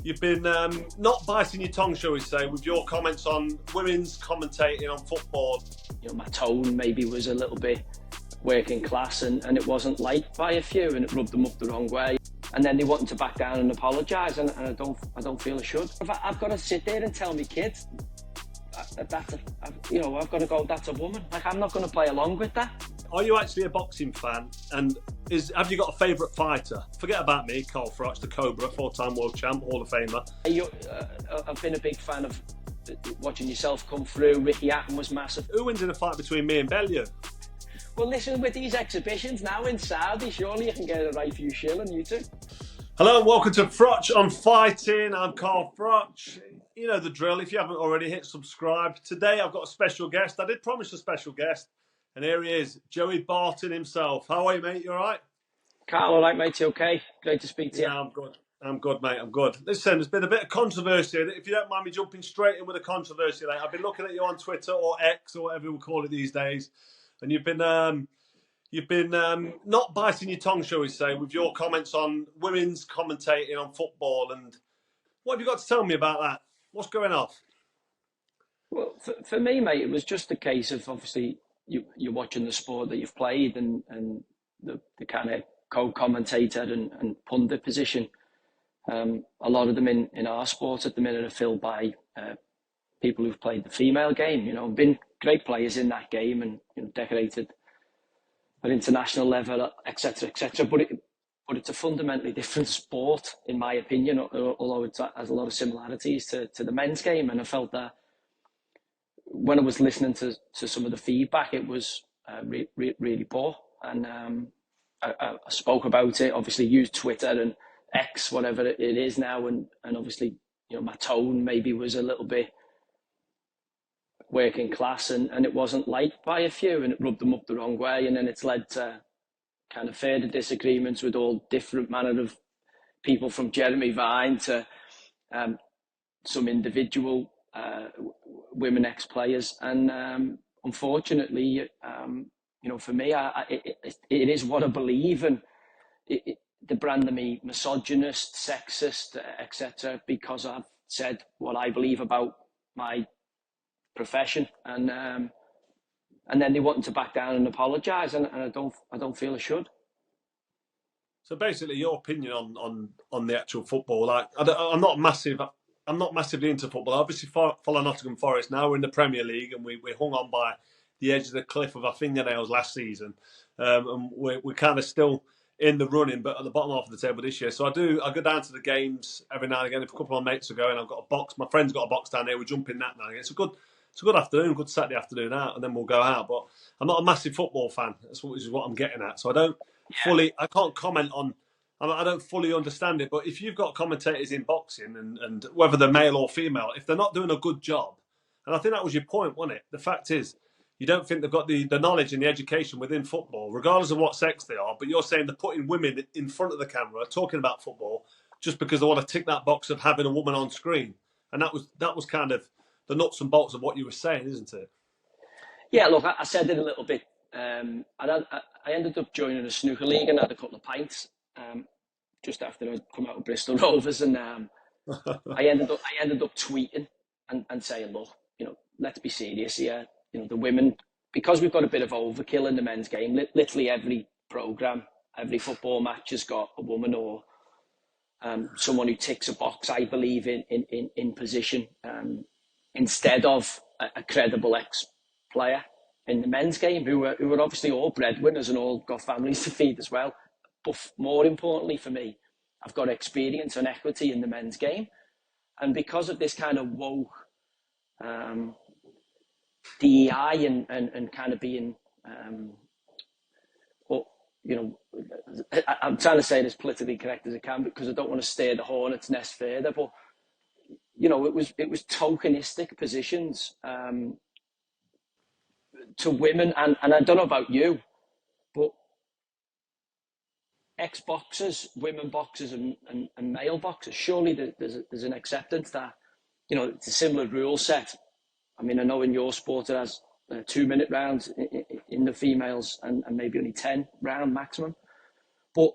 You've been not biting your tongue, shall we say, with your comments on women's commentating on football. You know, my tone maybe was a little bit working class and it wasn't liked by a few and it rubbed them up the wrong way. And then they wanted to back down and apologise and I don't feel I should. I've got to sit there and tell my kids I've got to go, that's a woman. Like, I'm not going to play along with that. Are you actually a boxing fan? And have you got a favourite fighter? Forget about me, Carl Froch, the Cobra, 4-time world champ, Hall of Famer. I've been a big fan of watching yourself come through. Ricky Hatton was massive. Who wins in a fight between me and Bellew? Well, listen, with these exhibitions now in Saudi, surely you can get a right few shilling, you two. Hello and welcome to Froch on Fighting. I'm Carl Froch. You know the drill. If you haven't already, hit subscribe. Today I've got a special guest. I did promise a special guest. And here he is, Joey Barton himself. How are you, mate? You all right? Carl, all right, mate? You okay? Great to speak to you. Yeah, I'm good. I'm good, mate. I'm good. Listen, there's been a bit of controversy. If you don't mind me jumping straight in with a controversy, like, I've been looking at you on Twitter or X or whatever we call it these days, and you've been not biting your tongue, shall we say, with your comments on women's commentating on football. And what have you got to tell me about that? What's going off? Well, for me, mate, it was just a case of obviously you're watching the sport that you've played and the kind of co-commentator and pundit position. A lot of them in our sport at the minute are filled by people who've played the female game, you know, been great players in that game and, you know, decorated at international level, etc., etc. But it's a fundamentally different sport, in my opinion, although it has a lot of similarities to the men's game. And I felt that when I was listening to some of the feedback, it was really poor. And I spoke about it, obviously used Twitter and X, whatever it is now. And obviously, you know, my tone maybe was a little bit working class and it wasn't liked by a few and it rubbed them up the wrong way. And then it's led to kind of further disagreements with all different manner of people, from Jeremy Vine to some individual women ex-players. And unfortunately, you know, for me, it is what I believe, and they brand me misogynist, sexist, etc., because I've said what I believe about my profession, and then they wanted to back down and apologise, and I don't feel I should. So basically, your opinion on the actual football, like I'm not massively into football. I obviously follow Nottingham Forest. Now we're in the Premier League, and we hung on by the edge of the cliff with our fingernails last season, and we're kind of still in the running, but at the bottom half of the table this year. So I go down to the games every now and again. If a couple of mates are going, I've got a box. My friend's got a box down there. We jump in that now and again. It's a good afternoon, good Saturday afternoon out, and then we'll go out. But I'm not a massive football fan. That's what I'm getting at. So I can't comment on. I don't fully understand it. But if you've got commentators in boxing and whether they're male or female, if they're not doing a good job, and I think that was your point, wasn't it? The fact is, you don't think they've got the knowledge and the education within football, regardless of what sex they are. But you're saying they're putting women in front of the camera talking about football just because they want to tick that box of having a woman on screen. And that was kind of the nuts and bolts of what you were saying, isn't it? Yeah, look, I said it a little bit. I ended up joining a snooker league and had a couple of pints just after I'd come out of Bristol Rovers, and I ended up tweeting and saying, look, you know, let's be serious here. You know, the women, because we've got a bit of overkill in the men's game. Literally every programme, every football match has got a woman or someone who ticks a box, I believe, in position, instead of a credible ex-player in the men's game who are obviously all breadwinners and all got families to feed as well. But more importantly for me, I've got experience and equity in the men's game. And because of this kind of woke DEI and kind of being, you know, I'm trying to say it as politically correct as I can because I don't want to stir the hornet's nest further, but you know, it was tokenistic positions to women, and I don't know about you, but ex-boxers, women boxers and male boxers, surely there's an acceptance that, you know, it's a similar rule set. I mean, I know in your sport it has 2-minute rounds in the females and maybe only 10 round maximum. But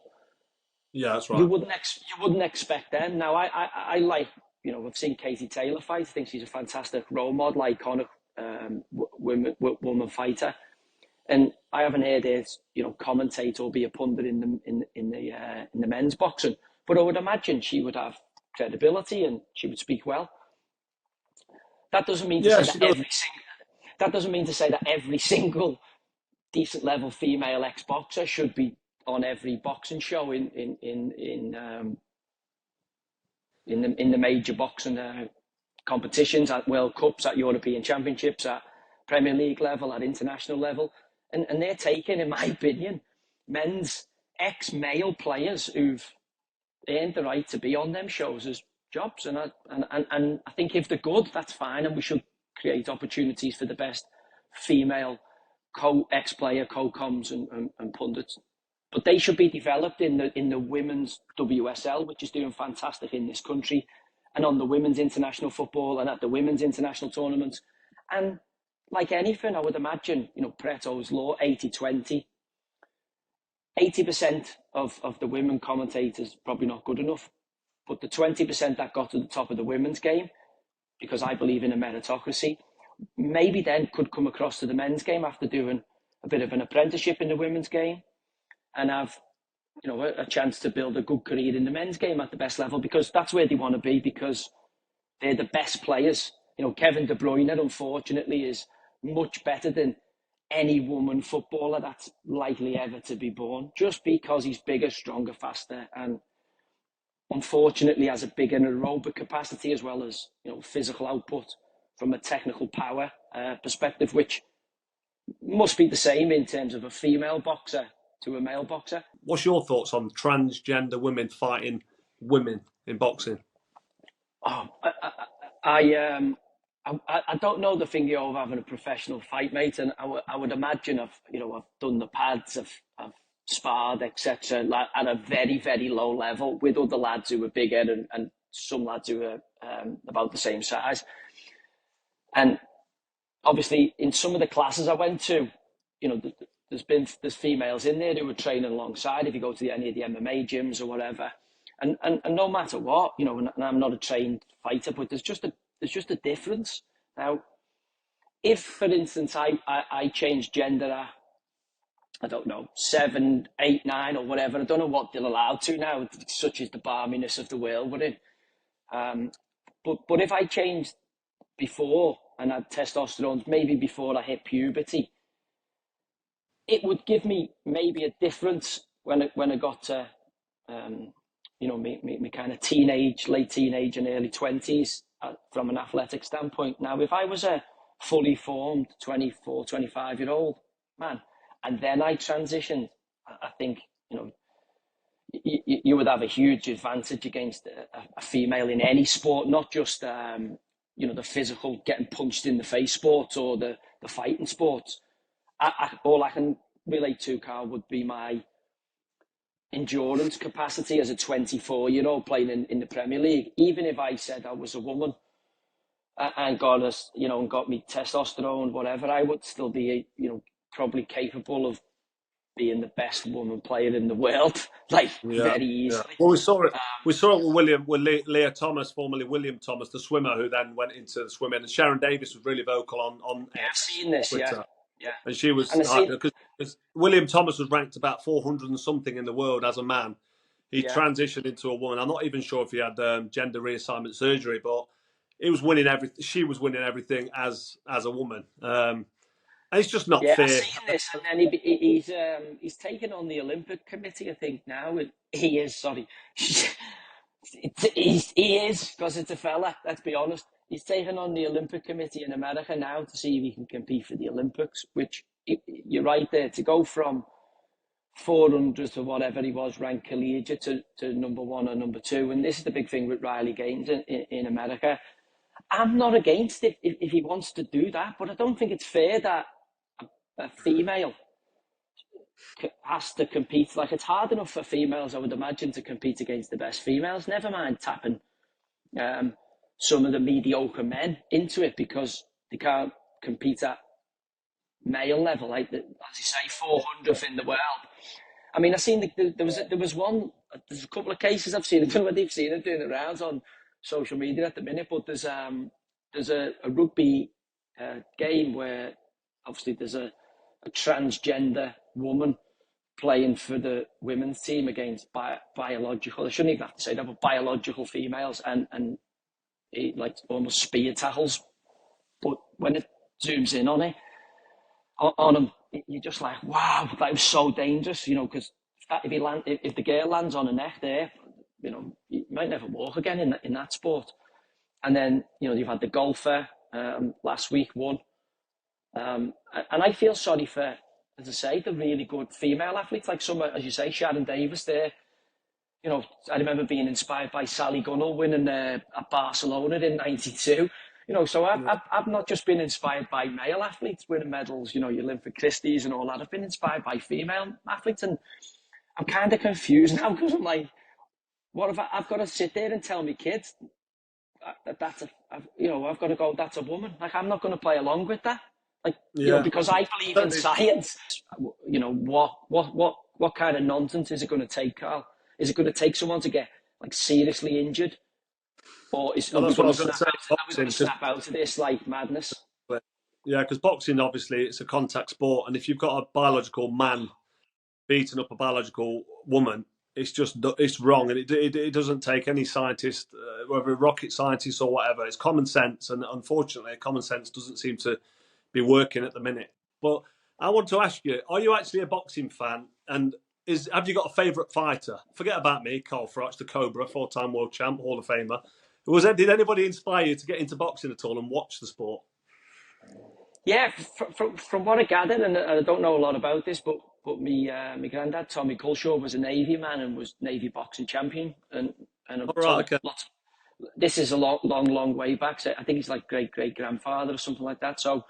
Yeah, that's You right. wouldn't expect them. Now, I like, I've seen Katie Taylor fight. I think she's a fantastic role model, iconic woman fighter. And I haven't heard her, commentate or be a pundit in the men's boxing. But I would imagine she would have credibility and she would speak well. That doesn't mean to Yeah, say that she does. every single decent level female ex boxer should be on every boxing show in the major boxing competitions, at World Cups, at European Championships, at Premier League level, at international level, and they're taking, in my opinion, men's ex-male players who've earned the right to be on them shows as jobs, and I think if they're good, that's fine, and we should create opportunities for the best female ex-player co-coms and pundits. But they should be developed in the women's WSL, which is doing fantastic in this country, and on the women's international football and at the women's international tournaments. And like anything, I would imagine, Pareto's law, 80-20. 80% of the women commentators probably not good enough. But the 20% that got to the top of the women's game, because I believe in a meritocracy, maybe then could come across to the men's game after doing a bit of an apprenticeship in the women's game and have a chance to build a good career in the men's game at the best level, because that's where they want to be, because they're the best players. Kevin De Bruyne, unfortunately, is much better than any woman footballer that's likely ever to be born, just because he's bigger, stronger, faster, and unfortunately has a bigger aerobic capacity as well as physical output from a technical power perspective, which must be the same in terms of a female boxer to a male boxer. What's your thoughts on transgender women fighting women in boxing? Oh, I don't know the thing of having a professional fight, mate, and I would imagine I've done the pads, I've sparred, etc., at a very, very low level with other lads who are bigger and some lads who are about the same size. And obviously, in some of the classes I went to, there's females in there who were training alongside. If you go to any of the MMA gyms or whatever, and no matter what, and I'm not a trained fighter, but there's just a difference. Now, if for instance I changed gender at, I don't know, 7, 8, 9 or whatever, I don't know what they're allowed to now, such is the barminess of the world we're in. But if I changed before and had testosterone, maybe before I hit puberty, it would give me maybe a difference when I got to, me kind of late teenage and early 20s from an athletic standpoint. Now, if I was a fully formed 24, 25-year-old man, and then I transitioned, I think, you would have a huge advantage against a female in any sport, not just, the physical getting punched in the face sports or the fighting sports. All I can relate to, Carl, would be my endurance capacity as a 24-year-old playing in the Premier League. Even if I said I was a woman and got us, and got me testosterone, whatever, I would still be, probably capable of being the best woman player in the world, like Yeah, very yeah. easily. Well, we saw it. We saw it with Leah Thomas, formerly William Thomas, the swimmer, who then went into the swimming. And Sharon Davis was really vocal on Yeah, I've X, seen this. Yeah, Twitter, yeah, and she was and I see. because William Thomas was ranked about 400 and something in the world as a man. He Yeah, transitioned into a woman. I'm not even sure if he had gender reassignment surgery, but he was winning everything. She was winning everything as a woman. And it's just not yeah, I've fair. seen this, and then he's taken on the Olympic Committee, I think now. He is, sorry, he is, because it's a fella. Let's be honest. He's taken on the Olympic Committee in America now to see if he can compete for the Olympics. Which you're right there, to go from 400 to whatever he was ranked collegiate to number 1 or number 2, and this is the big thing with Riley Gaines in America. I'm not against it if he wants to do that, but I don't think it's fair that a female has to compete. Like, it's hard enough for females, I would imagine, to compete against the best females. Never mind tapping some of the mediocre men into it because they can't compete at male level. Like, as you say, 400th in the world. I mean, I seen there was one there's a couple of cases I've seen. I don't know whether you've seen it doing the rounds on social media at the minute, but there's a rugby game where obviously there's a transgender woman playing for the women's team against biological. I shouldn't even have to say that, but biological females, and it like almost spear tackles. But when it zooms in on it, on him, you're just like, wow, that was so dangerous, because if the girl lands on a neck there, you might never walk again in that sport. And then, you've had the golfer last week won. And I feel sorry for, as I say, the really good female athletes, like some, as you say, Sharon Davis there. I remember being inspired by Sally Gunnell winning at Barcelona in '92. So I've not just been inspired by male athletes winning medals, your Olympic Christies and all that. I've been inspired by female athletes, and I'm kind of confused now because I'm like, what if I've got to sit there and tell my kids that I've got to go, that's a woman. Like, I'm not going to play along with that. Like, because I believe in science. What kind of nonsense is it going to take, Carl? Is it going to take someone to get like seriously injured? Or are we going to snap out of this like madness? Yeah, because boxing, obviously, it's a contact sport. And if you've got a biological man beating up a biological woman, it's wrong. And it doesn't take any scientist, whether a rocket scientist or whatever. It's common sense. And unfortunately, common sense doesn't seem to be working at the minute. But I want to ask you, are you actually a boxing fan? And have you got a favourite fighter? Forget about me, Carl Froch, the Cobra, 4-time world champ, Hall of Famer. Did anybody inspire you to get into boxing at all and watch the sport? Yeah, from what I gathered, and I don't know a lot about this, but my granddad Tommy Culshaw was a Navy man and was Navy boxing champion, and lots. This is a long way back. So I think he's like great grandfather or something like that. So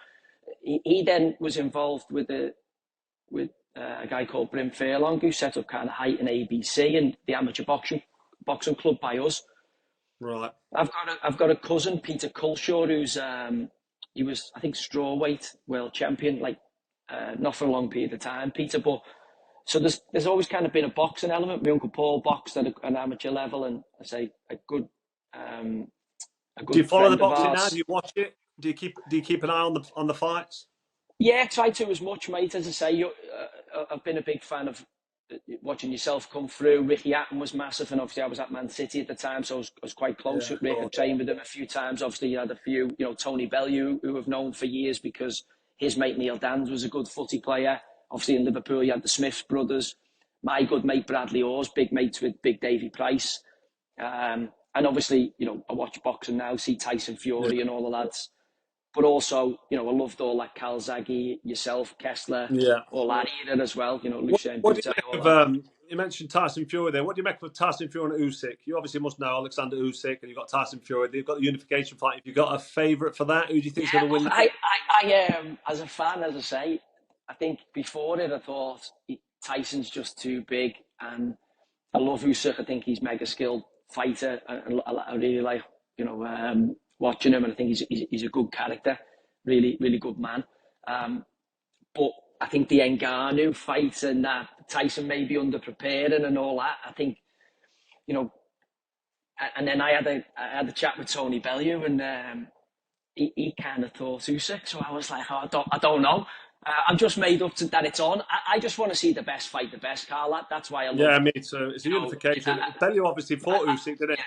he then was involved with a guy called Brim Furlong, who set up kind of Height and ABC and the amateur boxing club by us. Right. I've got a cousin, Peter Culshaw, who's he was, I think, strawweight world champion, like not for a long period of time, Peter. But so there's always kind of been a boxing element. My uncle Paul boxed at an amateur level, and I say a good. Do you follow the boxing now? Do you watch it? Do you keep an eye on the fights? Yeah, try to as much, mate. As I say, I've been a big fan of watching yourself come through. Ricky Hatton was massive, and obviously I was at Man City at the time, so I was quite close with Rick. I trained with him a few times. Obviously, you had a few, Tony Bellew, who I've known for years because his mate Neil Dans was a good footy player. Obviously in Liverpool, you had the Smiths brothers. My good mate Bradley Orr's big mates with Big Davy Price. And obviously, I watch boxing now, see Tyson Fury and all the lads. But also, I loved all that Calzaghe, yourself, Kessler, all that era as well. Lucien Boutet. You mentioned Tyson Fury there. What do you make of Tyson Fury and Usyk? You obviously must know Alexander Usyk, and you've got Tyson Fury. They've got the unification fight. Have you got a favourite for that? Who do you think is going to win? I as a fan, as I say, I think before it, I thought Tyson's just too big, and I love Usyk. I think he's mega skilled fighter, and I really like, watching him, and I think he's a good character, really good man. But I think the Ngannou fight and that Tyson may be underprepared and all that. I think, and then I had a chat with Tony Bellew, and he kind of thought Usyk. So I was like, I don't know. I'm just made up to that it's on. I just want to see the best fight the best, Carl. That's why I love it. Yeah, me too. It's a unification. Bellew obviously fought Usyk, didn't he?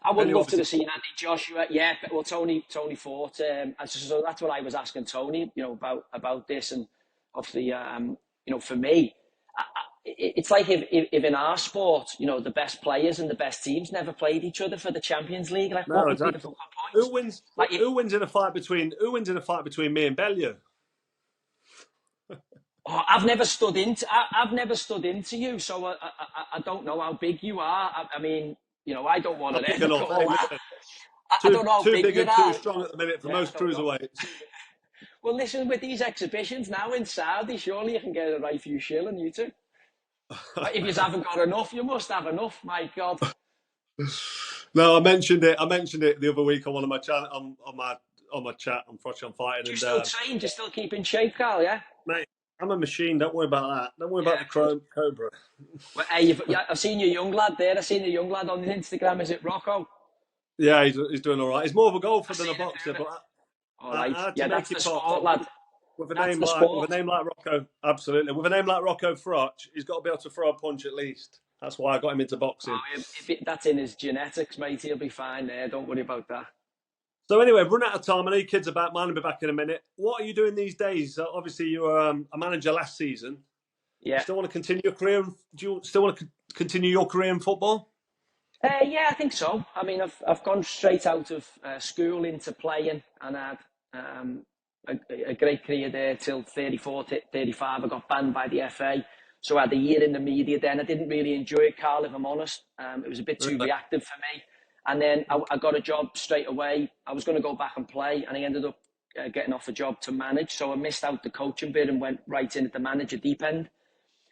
I would love to have seen Andy Joshua. Yeah, well, Tony fought. So that's what I was asking Tony, about this, and obviously, for me, it's like if in our sport, the best players and the best teams never played each other for the Champions League. Like, what would be the fucking point? Who wins in a fight between me and Bellew? I've never stood into you, so I don't know how big you are. I mean, I don't want to ever call that. I don't know how big you are. Too strong at the minute for most cruiserweights. Well, listen, with these exhibitions now in Saudi, surely you can get a right few shilling, you two. If you haven't got enough, you must have enough. My God. No, I mentioned it the other week on one of my on my chat on Froch on Fighting. You're still trained. You're still keeping shape, Carl. Yeah. Mate, I'm a machine. Don't worry about that. Don't worry about the Cobra. Well, hey, I've seen your young lad there. I've seen the young lad on Instagram. Is it Rocco? Yeah, he's doing all right. He's more of a golfer than a boxer, but all right. I had to Yeah, make that's it the pop. sport, lad. With a That's name the like sport. Rocco, absolutely. With a name like Rocco Froch, he's got to be able to throw a punch at least. That's why I got him into boxing. Oh, that's in his genetics, mate. He'll be fine there. Don't worry about that. So anyway, run out of time. I know your kids are back. Mine will be back in a minute. What are you doing these days? Obviously, you were a manager last season. Yeah. You still want to continue your career? Do you still want to continue your career in football? Yeah, I think so. I mean, I've gone straight out of school into playing, and I had a great career there till 34, 35. I got banned by the FA, so I had a year in the media. Then I didn't really enjoy it, Carl, if I'm honest. It was a bit too reactive for me. And then I got a job straight away. I was going to go back and play, and I ended up getting off a job to manage. So I missed out the coaching bit and went right in at the manager deep end.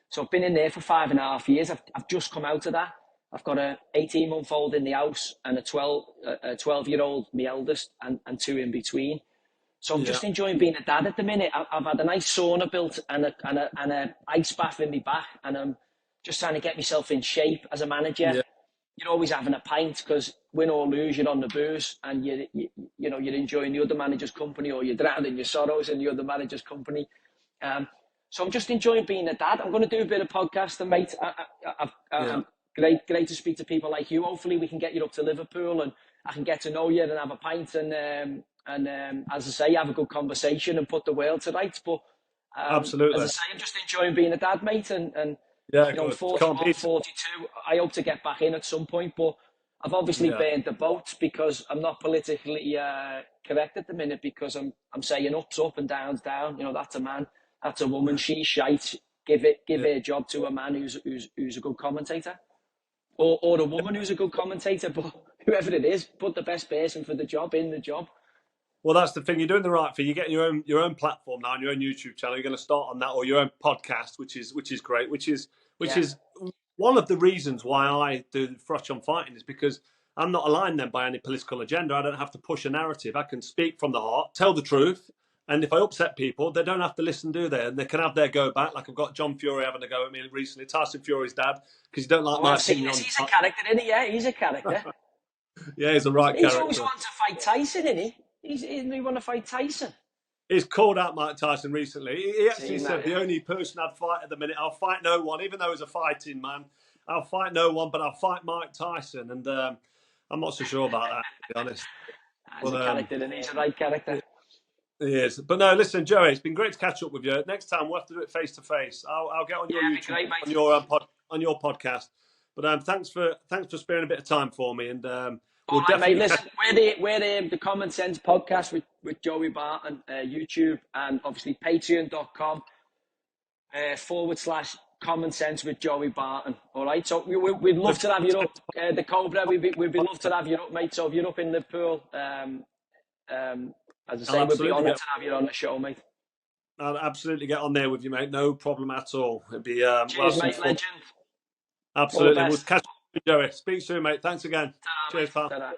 So I've been in there for 5.5 years. I've just come out of that. I've got a 18-month-old in the house and a 12-year-old, my eldest, and two in between. So I'm just enjoying being a dad at the minute. I've had a nice sauna built and a ice bath in my back, and I'm just trying to get myself in shape as a manager. Yeah. You're always having a pint because win or lose, you're on the booze, and you're enjoying the other manager's company, or you're drowning your sorrows in the other manager's company. So I'm just enjoying being a dad. I'm going to do a bit of podcasting, mate. I'm great to speak to people like you. Hopefully we can get you up to Liverpool and I can get to know you and have a pint and as I say, have a good conversation and put the world to rights. But absolutely, as I say, I'm just enjoying being a dad, mate. And I'm 41, 42. I hope to get back in at some point, but I've obviously burned the boat because I'm not politically correct at the minute because I'm saying ups up and downs down. That's a man. That's a woman. She's shite. Give her job to a man who's a good commentator, or a woman who's a good commentator. But whoever it is, put the best person for the job in the job. Well, that's the thing. You're doing the right thing. You're getting your own platform now, and your own YouTube channel. You're going to start on that, or your own podcast, which is great. Which is one of the reasons why I do Froch on Fighting is because I'm not aligned then by any political agenda. I don't have to push a narrative. I can speak from the heart, tell the truth. And if I upset people, they don't have to listen, do they? And they can have their go back. Like I've got John Fury having a go at me recently, Tyson Fury's dad, because you don't like my opinion on. He's a character, isn't he? Yeah, he's a character. Yeah, he's a right character. He's always wanted to fight Tyson, isn't he? He want to fight Tyson. He's called out Mike Tyson recently. He actually said the only person I'd fight at the minute, I'll fight no one, even though he's a fighting man. I'll fight no one, but I'll fight Mike Tyson. And I'm not so sure about that, to be honest. He's a character, and he's a right character. He is. But no, listen, Joey, it's been great to catch up with you. Next time we'll have to do it face to face. I'll get on your YouTube, great, on your podcast. But thanks for sparing a bit of time for me. And we'll definitely. Mate, listen, we're the Common Sense podcast with Joey Barton, YouTube, and obviously Patreon.com /Common Sense with Joey Barton. All right, so we'd love to have you up, the Cobra. We'd love to have you up, mate. So if you're up in Liverpool, as I say, we'd be honoured to have you on the show, mate. I'll absolutely get on there with you, mate. No problem at all. It'd be cheers, mate, legend. Absolutely. We'll catch you, Joey. Speak soon, mate. Thanks again. Ta-da, cheers, pal. Ta-da.